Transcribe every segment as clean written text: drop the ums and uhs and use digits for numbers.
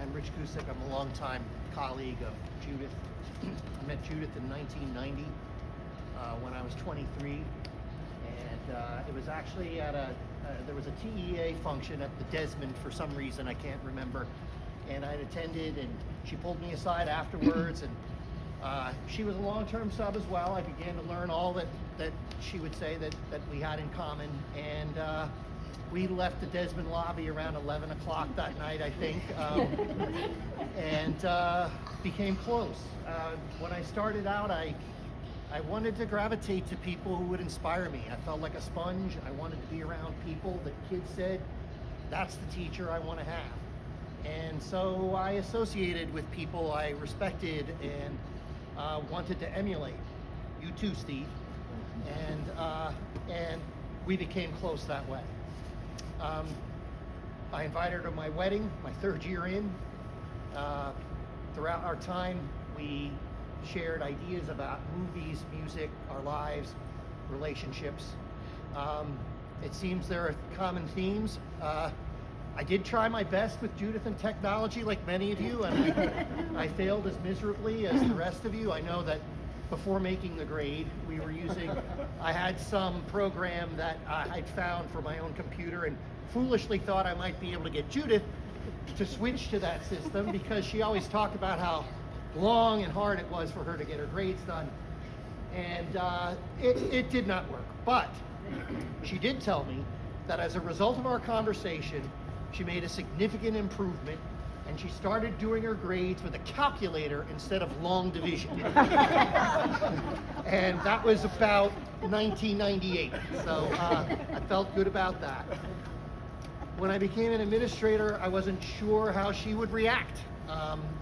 I'm Rich Gusick. I'm a longtime colleague of Judith. I met Judith in 1990 when I was 23, and it was actually at there was a TEA function at the Desmond for some reason, I can't remember, and I'd attended, and she pulled me aside afterwards, and she was a long-term sub as well. I began to learn all that she would say that we had in common, and we left the Desmond lobby around 11 o'clock that night, I think, and became close. When I started out, I wanted to gravitate to people who would inspire me. I felt like a sponge. I wanted to be around people that kids said, that's the teacher I want to have. And so I associated with people I respected and wanted to emulate. You too, Steve. And we became close that way. I invited her to my wedding, my third year in. Throughout our time, we shared ideas about movies, music, our lives, relationships. It seems there are common themes. I did try my best with Judith in technology, like many of you, and I failed as miserably as the rest of you. I know that before making the grade, we were using, I had some program that I'd found for my own computer and foolishly thought I might be able to get Judith to switch to that system because she always talked about how long and hard it was for her to get her grades done. And it did not work. But she did tell me that as a result of our conversation, she made a significant improvement, and she started doing her grades with a calculator instead of long division. And that was about 1998, so I felt good about that. When I became an administrator, I wasn't sure how she would react.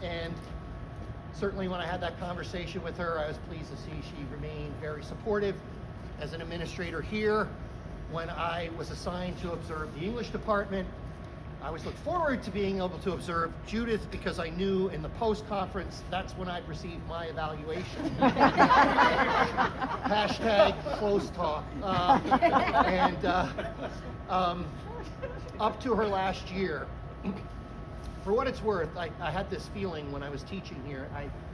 And certainly when I had that conversation with her, I was pleased to see she remained very supportive. As an administrator here, when I was assigned to observe the English department, I always looked forward to being able to observe Judith because I knew in the post-conference that's when I'd receive my evaluation. Hashtag close talk. Up to her last year, for what it's worth, I had this feeling when I was teaching here.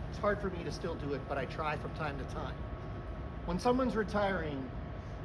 It's hard for me to still do it, but I try from time to time. When someone's retiring,